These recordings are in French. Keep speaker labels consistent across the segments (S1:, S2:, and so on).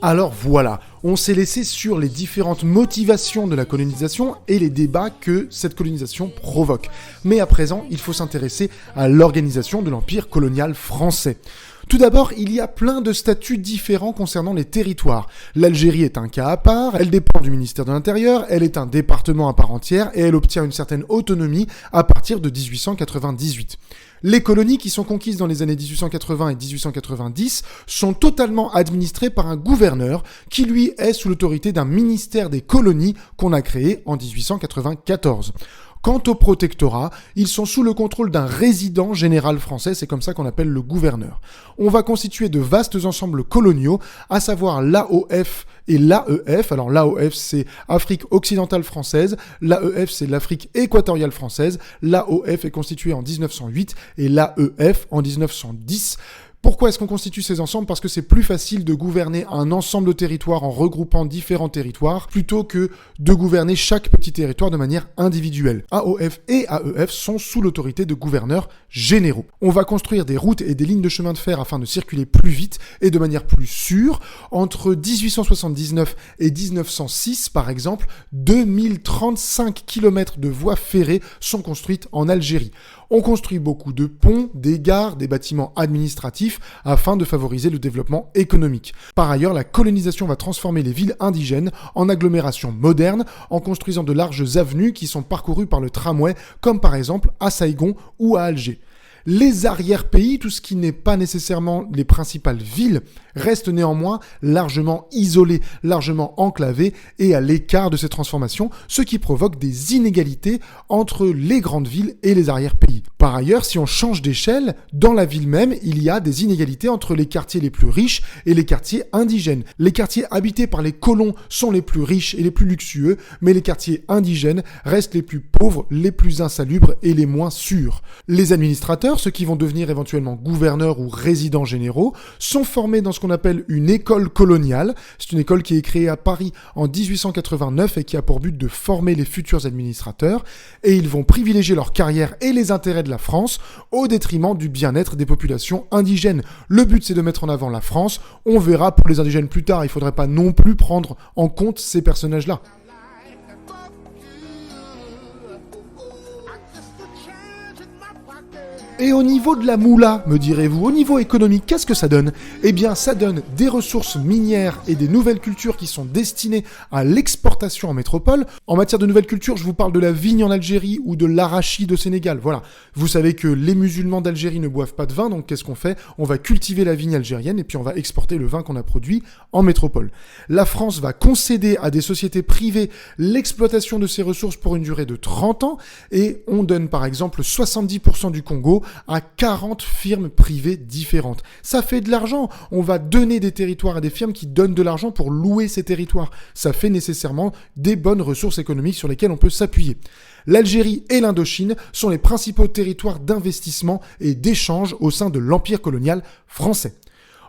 S1: Alors voilà, on s'est laissé sur les différentes motivations de la colonisation et les débats que cette colonisation provoque. Mais à présent, il faut s'intéresser à l'organisation de l'empire colonial français. Tout d'abord, il y a plein de statuts différents concernant les territoires. L'Algérie est un cas à part, elle dépend du ministère de l'Intérieur, elle est un département à part entière et elle obtient une certaine autonomie à partir de 1898. Les colonies qui sont conquises dans les années 1880 et 1890 sont totalement administrées par un gouverneur qui lui est sous l'autorité d'un ministère des colonies qu'on a créé en 1894. Quant au protectorat, ils sont sous le contrôle d'un résident général français, c'est comme ça qu'on appelle le gouverneur. On va constituer de vastes ensembles coloniaux, à savoir l'AOF et l'AEF. Alors l'AOF c'est Afrique occidentale française, l'AEF c'est l'Afrique équatoriale française, l'AOF est constituée en 1908 et l'AEF en 1910. Pourquoi est-ce qu'on constitue ces ensembles ? Parce que c'est plus facile de gouverner un ensemble de territoires en regroupant différents territoires plutôt que de gouverner chaque petit territoire de manière individuelle. AOF et AEF sont sous l'autorité de gouverneurs généraux. On va construire des routes et des lignes de chemin de fer afin de circuler plus vite et de manière plus sûre. Entre 1879 et 1906, par exemple, 2035 km de voies ferrées sont construites en Algérie. On construit beaucoup de ponts, des gares, des bâtiments administratifs afin de favoriser le développement économique. Par ailleurs, la colonisation va transformer les villes indigènes en agglomérations modernes en construisant de larges avenues qui sont parcourues par le tramway, comme par exemple à Saïgon ou à Alger. Les arrière-pays, tout ce qui n'est pas nécessairement les principales villes, restent néanmoins largement isolés, largement enclavés et à l'écart de ces transformations, ce qui provoque des inégalités entre les grandes villes et les arrière-pays. Par ailleurs, si on change d'échelle, dans la ville même, il y a des inégalités entre les quartiers les plus riches et les quartiers indigènes. Les quartiers habités par les colons sont les plus riches et les plus luxueux, mais les quartiers indigènes restent les plus pauvres, les plus insalubres et les moins sûrs. Les administrateurs, ceux qui vont devenir éventuellement gouverneurs ou résidents généraux, sont formés dans ce qu'on appelle une école coloniale. C'est une école qui est créée à Paris en 1889 et qui a pour but de former les futurs administrateurs. Et ils vont privilégier leur carrière et les intérêts de la France au détriment du bien-être des populations indigènes. Le but, c'est de mettre en avant la France. On verra pour les indigènes plus tard. Il ne faudrait pas non plus prendre en compte ces personnages-là. Et au niveau de la moula, me direz-vous, au niveau économique, qu'est-ce que ça donne ? Eh bien, ça donne des ressources minières et des nouvelles cultures qui sont destinées à l'exportation en métropole. En matière de nouvelles cultures, je vous parle de la vigne en Algérie ou de l'arachide au Sénégal. Voilà. Vous savez que les musulmans d'Algérie ne boivent pas de vin, donc qu'est-ce qu'on fait ? On va cultiver la vigne algérienne et puis on va exporter le vin qu'on a produit en métropole. La France va concéder à des sociétés privées l'exploitation de ces ressources pour une durée de 30 ans et on donne par exemple 70% du Congo à 40 firmes privées différentes. Ça fait de l'argent. On va donner des territoires à des firmes qui donnent de l'argent pour louer ces territoires. Ça fait nécessairement des bonnes ressources économiques sur lesquelles on peut s'appuyer. L'Algérie et l'Indochine sont les principaux territoires d'investissement et d'échange au sein de l'empire colonial français.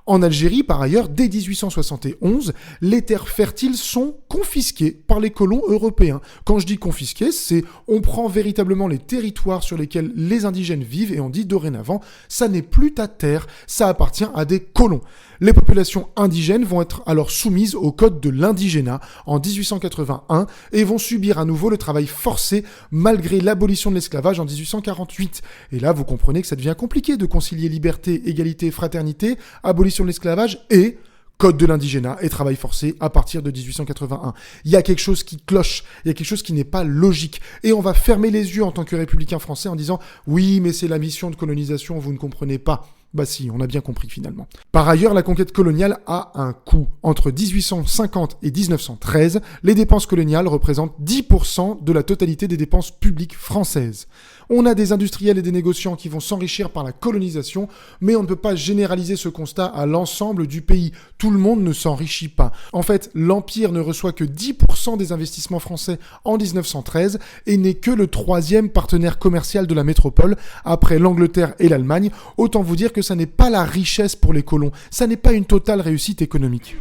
S1: En Algérie, par ailleurs, dès 1871, les terres fertiles sont confisquées par les colons européens. Quand je dis confisquées, c'est on prend véritablement les territoires sur lesquels les indigènes vivent et on dit dorénavant, ça n'est plus ta terre, ça appartient à des colons. Les populations indigènes vont être alors soumises au code de l'indigénat en 1881 et vont subir à nouveau le travail forcé malgré l'abolition de l'esclavage en 1848. Et là, vous comprenez que ça devient compliqué de concilier liberté, égalité, fraternité, abolition de l'esclavage et code de l'indigénat et travail forcé à partir de 1881. Il y a quelque chose qui cloche, il y a quelque chose qui n'est pas logique. Et on va fermer les yeux en tant que républicains français en disant « Oui, mais c'est la mission de colonisation, vous ne comprenez pas ». Bah si, on a bien compris finalement. Par ailleurs, la conquête coloniale a un coût. Entre 1850 et 1913, les dépenses coloniales représentent 10% de la totalité des dépenses publiques françaises. On a des industriels et des négociants qui vont s'enrichir par la colonisation, mais on ne peut pas généraliser ce constat à l'ensemble du pays. Tout le monde ne s'enrichit pas. En fait, l'Empire ne reçoit que 10% des investissements français en 1913 et n'est que le 3e partenaire commercial de la métropole, après l'Angleterre et l'Allemagne. Autant vous dire que ça n'est pas la richesse pour les colons, ça n'est pas une totale réussite économique.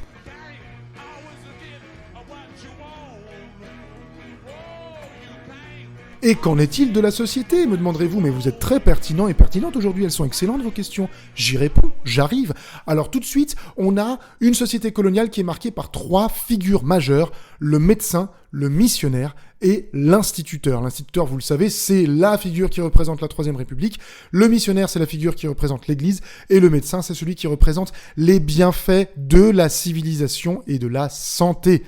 S1: Et qu'en est-il de la société, me demanderez-vous? Mais vous êtes très pertinent et pertinente aujourd'hui, elles sont excellentes vos questions. J'y réponds, j'arrive. Alors tout de suite, on a une société coloniale qui est marquée par 3 figures majeures, le médecin, le missionnaire et l'instituteur. L'instituteur, vous le savez, c'est la figure qui représente la Troisième République. Le missionnaire, c'est la figure qui représente l'Église. Et le médecin, c'est celui qui représente les bienfaits de la civilisation et de la santé.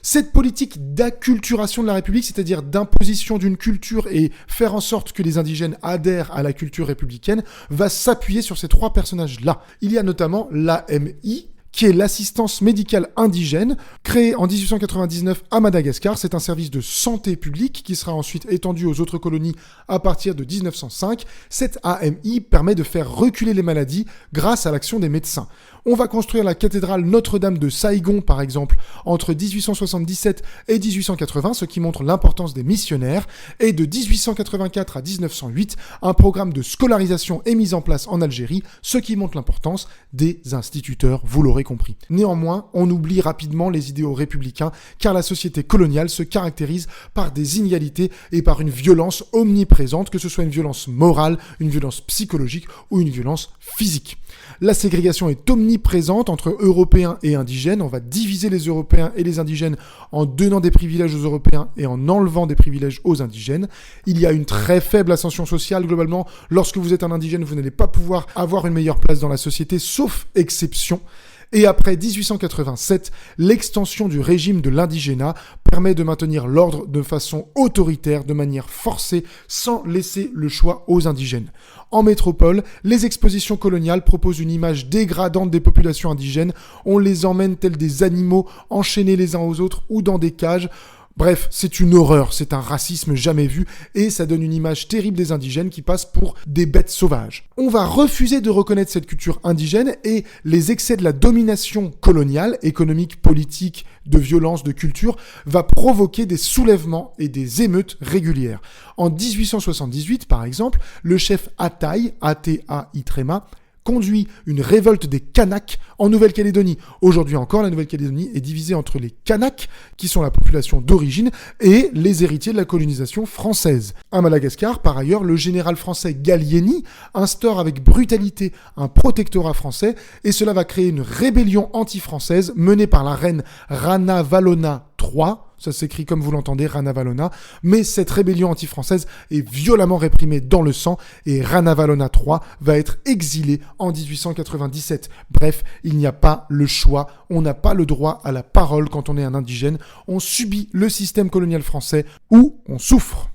S1: Cette politique d'acculturation de la République, c'est-à-dire d'imposition d'une culture et faire en sorte que les indigènes adhèrent à la culture républicaine, va s'appuyer sur ces 3 personnages-là. Il y a notamment l'AMI, qui est l'assistance médicale indigène, créée en 1899 à Madagascar. C'est un service de santé publique qui sera ensuite étendu aux autres colonies à partir de 1905. Cette AMI permet de faire reculer les maladies grâce à l'action des médecins. On va construire la cathédrale Notre-Dame de Saigon, par exemple, entre 1877 et 1880, ce qui montre l'importance des missionnaires. Et de 1884 à 1908, un programme de scolarisation est mis en place en Algérie, ce qui montre l'importance des instituteurs, vous l'aurez compris. Néanmoins, on oublie rapidement les idéaux républicains, car la société coloniale se caractérise par des inégalités et par une violence omniprésente, que ce soit une violence morale, une violence psychologique ou une violence physique. La ségrégation est omniprésente entre Européens et indigènes. On va diviser les Européens et les indigènes en donnant des privilèges aux Européens et en enlevant des privilèges aux indigènes. Il y a une très faible ascension sociale globalement. Lorsque vous êtes un indigène, vous n'allez pas pouvoir avoir une meilleure place dans la société, sauf exception. Et après 1887, l'extension du régime de l'indigénat permet de maintenir l'ordre de façon autoritaire, de manière forcée, sans laisser le choix aux indigènes. En métropole, les expositions coloniales proposent une image dégradante des populations indigènes. On les emmène tels des animaux, enchaînés les uns aux autres ou dans des cages. Bref, c'est une horreur, c'est un racisme jamais vu et ça donne une image terrible des indigènes qui passent pour des bêtes sauvages. On va refuser de reconnaître cette culture indigène et les excès de la domination coloniale, économique, politique, de violence, de culture, va provoquer des soulèvements et des émeutes régulières. En 1878, par exemple, le chef Ataï, A-T-A-I-Tréma, conduit une révolte des Kanaks en Nouvelle-Calédonie. Aujourd'hui encore, la Nouvelle-Calédonie est divisée entre les Kanaks, qui sont la population d'origine, et les héritiers de la colonisation française. À Madagascar, par ailleurs, le général français Gallieni instaure avec brutalité un protectorat français, et cela va créer une rébellion anti-française menée par la reine Ranavalona III, ça s'écrit comme vous l'entendez, Ranavalona, mais cette rébellion anti-française est violemment réprimée dans le sang et Ranavalona III va être exilé en 1897. Bref, il n'y a pas le choix, on n'a pas le droit à la parole quand on est un indigène, on subit le système colonial français ou on souffre.